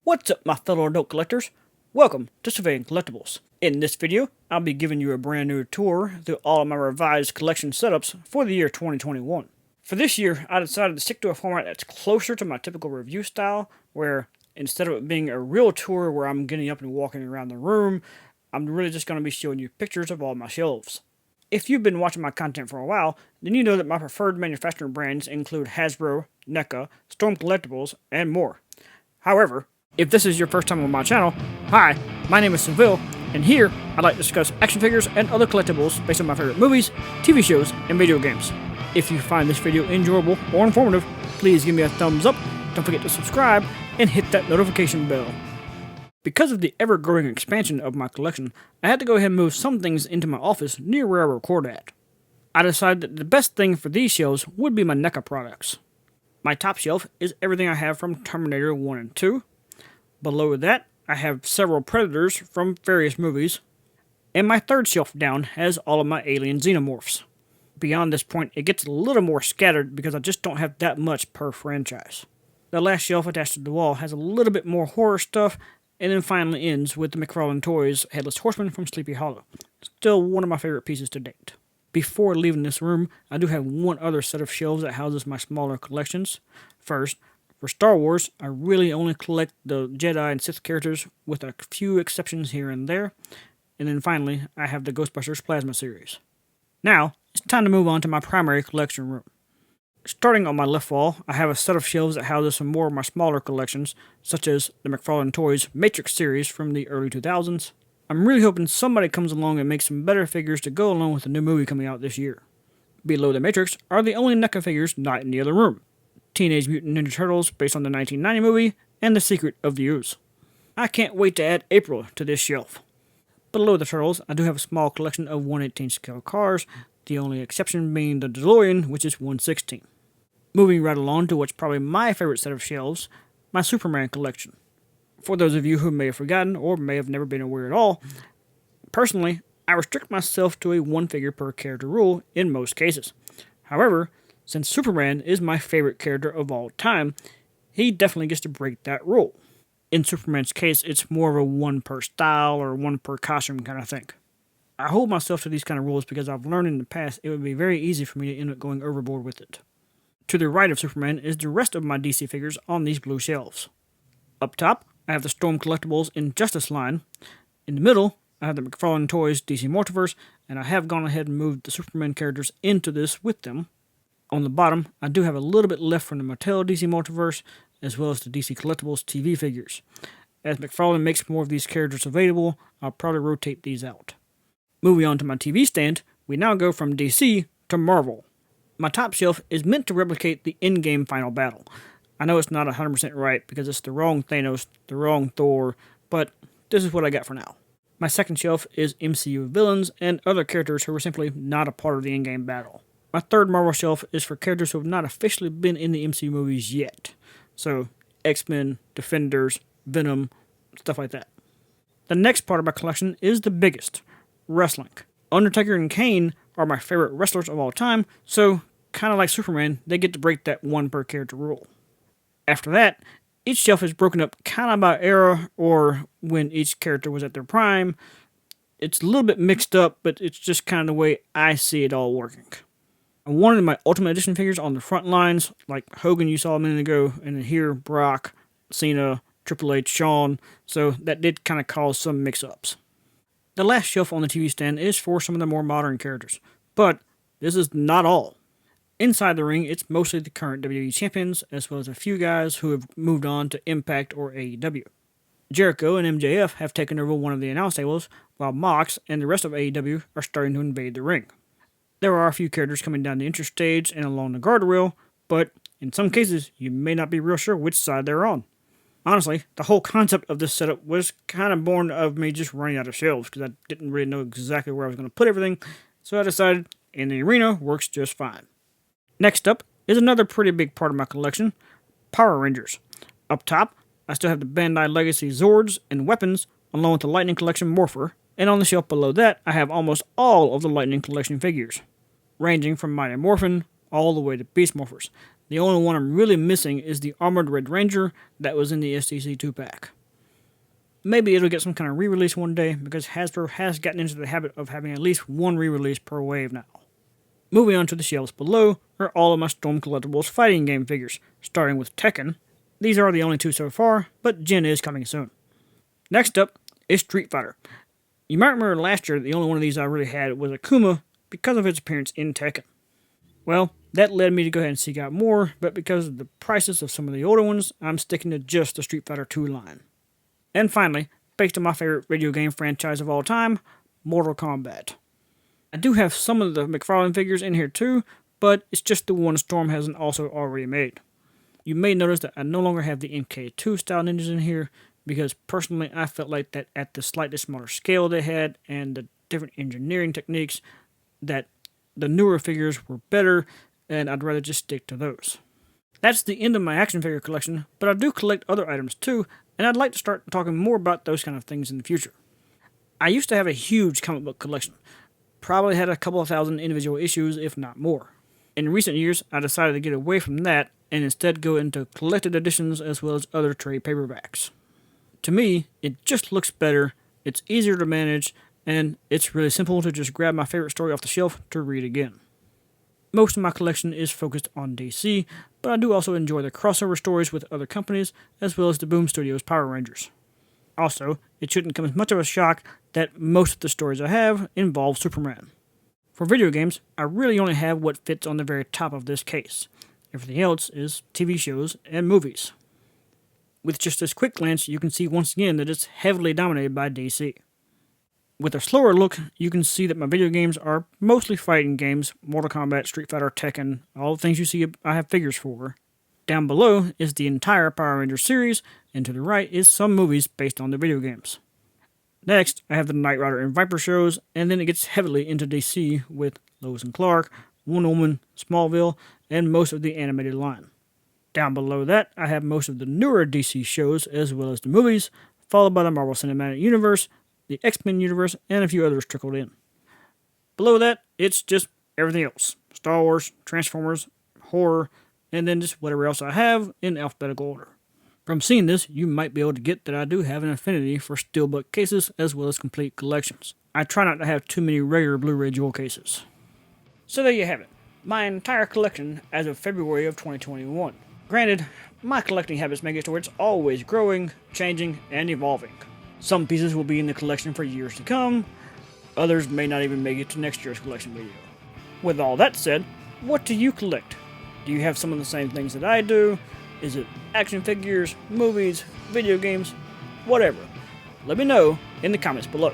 What's up, my fellow adult collectors? Welcome to SeViLion Collectibles. In this video, I'll be giving you a brand new tour through all of my revised collection setups for the year 2021. For this year, I decided to stick to a format that's closer to my typical review style, where instead of it being a real tour where I'm getting up and walking around the room, I'm really just going to be showing you pictures of all my shelves. If you've been watching my content for a while, then you know that my preferred manufacturing brands include Hasbro, NECA, Storm Collectibles, and more. However, if this is your first time on my channel, hi, my name is SeViLion, and here I'd like to discuss action figures and other collectibles based on my favorite movies, TV shows, and video games. If you find this video enjoyable or informative, please give me a thumbs up, don't forget to subscribe, and hit that notification bell. Because of the ever-growing expansion of my collection, I had to go ahead and move some things into my office near where I record at. I decided that the best thing for these shelves would be my NECA products. My top shelf is everything I have from Terminator 1 and 2. Below that, I have several Predators from various movies. And my third shelf down has all of my Alien Xenomorphs. Beyond this point, it gets a little more scattered because I just don't have that much per franchise. The last shelf attached to the wall has a little bit more horror stuff, and then finally ends with the Mcfarland Toys Headless Horseman from Sleepy Hollow. Still one of my favorite pieces to date. Before leaving this room, I do have one other set of shelves that houses my smaller collections. First, for Star Wars, I really only collect the Jedi and Sith characters with a few exceptions here and there. And then finally, I have the Ghostbusters Plasma series. Now, it's time to move on to my primary collection room. Starting on my left wall, I have a set of shelves that houses some more of my smaller collections, such as the Mcfarland Toys Matrix series from the early 2000s. I'm really hoping somebody comes along and makes some better figures to go along with the new movie coming out this year. Below the Matrix are the only NECA figures not in the other room. Teenage Mutant Ninja Turtles based on the 1990 movie, and The Secret of the Ooze. I can't wait to add April to this shelf. Below the Turtles, I do have a small collection of 1/18 scale cars, the only exception being the DeLorean, which is 1/16. Moving right along to what's probably my favorite set of shelves, my Superman collection. For those of you who may have forgotten or may have never been aware at all, personally, I restrict myself to a one figure per character rule in most cases. However, since Superman is my favorite character of all time, he definitely gets to break that rule. In Superman's case, it's more of a one per style or one per costume kind of thing. I hold myself to these kind of rules because I've learned in the past it would be very easy for me to end up going overboard with it. To the right of Superman is the rest of my DC figures on these blue shelves. Up top, I have the Storm Collectibles Injustice line. In the middle, I have the Mcfarland Toys DC Multiverse, and I have gone ahead and moved the Superman characters into this with them. On the bottom, I do have a little bit left from the Mattel DC Multiverse, as well as the DC Collectibles TV figures. As Mcfarland makes more of these characters available, I'll probably rotate these out. Moving on to my TV stand, we now go from DC to Marvel. My top shelf is meant to replicate the Endgame final battle. I know it's not 100% right because it's the wrong Thanos, the wrong Thor, but this is what I got for now. My second shelf is MCU Villains and other characters who were simply not a part of the Endgame battle. My third Marvel shelf is for characters who have not officially been in the MCU movies yet. So, X-Men, Defenders, Venom, stuff like that. The next part of my collection is the biggest, wrestling. Undertaker and Kane are my favorite wrestlers of all time, so, kind of like Superman, they get to break that one per character rule. After that, each shelf is broken up kind of by era or when each character was at their prime. It's a little bit mixed up, but it's just kind of the way I see it all working. I wanted my Ultimate Edition figures on the front lines, like Hogan you saw a minute ago, and then here, Brock, Cena, Triple H, Shawn, so that did kind of cause some mix-ups. The last shelf on the TV stand is for some of the more modern characters, but this is not all. Inside the ring, it's mostly the current WWE champions, as well as a few guys who have moved on to Impact or AEW. Jericho and MJF have taken over one of the announce tables, while Mox and the rest of AEW are starting to invade the ring. There are a few characters coming down the entrance stage and along the guardrail, but in some cases, you may not be real sure which side they're on. Honestly, the whole concept of this setup was kind of born of me just running out of shelves because I didn't really know exactly where I was going to put everything, so I decided in the arena works just fine. Next up is another pretty big part of my collection, Power Rangers. Up top, I still have the Bandai Legacy Zords and weapons, along with the Lightning Collection Morpher, and on the shelf below that, I have almost all of the Lightning Collection figures, ranging from Mighty Morphin all the way to Beast Morphers. The only one I'm really missing is the Armored Red Ranger that was in the STC 2-pack. Maybe it'll get some kind of re-release one day, because Hasbro has gotten into the habit of having at least one re-release per wave now. Moving on to the shelves below are all of my Storm Collectibles fighting game figures, starting with Tekken. These are the only two so far, but Gen is coming soon. Next up is Street Fighter. You might remember last year the only one of these I really had was Akuma because of its appearance in Tekken. Well, that led me to go ahead and seek out more, but because of the prices of some of the older ones, I'm sticking to just the Street Fighter 2 line. And finally, based on my favorite video game franchise of all time, Mortal Kombat. I do have some of the Mcfarland figures in here too, but it's just the one Storm hasn't also already made. You may notice that I no longer have the MK2 style ninjas in here, because personally I felt like that at the slightly smaller scale they had and the different engineering techniques, that the newer figures were better, and I'd rather just stick to those. That's the end of my action figure collection, but I do collect other items too, and I'd like to start talking more about those kind of things in the future. I used to have a huge comic book collection. Probably had a couple of thousand individual issues, if not more. In recent years, I decided to get away from that and instead go into collected editions as well as other trade paperbacks. To me, it just looks better, it's easier to manage, and it's really simple to just grab my favorite story off the shelf to read again. Most of my collection is focused on DC, but I do also enjoy the crossover stories with other companies, as well as the Boom Studios Power Rangers. Also, it shouldn't come as much of a shock that most of the stories I have involve Superman. For video games, I really only have what fits on the very top of this case. Everything else is TV shows and movies. With just this quick glance, you can see once again that it's heavily dominated by DC. With a slower look, you can see that my video games are mostly fighting games, Mortal Kombat, Street Fighter, Tekken, all the things you see I have figures for. Down below is the entire Power Rangers series, and to the right is some movies based on the video games. Next, I have the Knight Rider and Viper shows, and then it gets heavily into DC with Lois and Clark, Wonder Woman, Smallville, and most of the animated line. Down below that, I have most of the newer DC shows as well as the movies, followed by the Marvel Cinematic Universe, the X-Men universe, and a few others trickled in. Below that, it's just everything else. Star Wars, Transformers, horror, and then just whatever else I have in alphabetical order. From seeing this, you might be able to get that I do have an affinity for steelbook cases as well as complete collections. I try not to have too many regular Blu-ray jewel cases. So there you have it. My entire collection as of February of 2021. Granted, my collecting habits make it to where it's always growing, changing, and evolving. Some pieces will be in the collection for years to come, others may not even make it to next year's collection video. With all that said, what do you collect? Do you have some of the same things that I do? Is it action figures, movies, video games, whatever? Let me know in the comments below.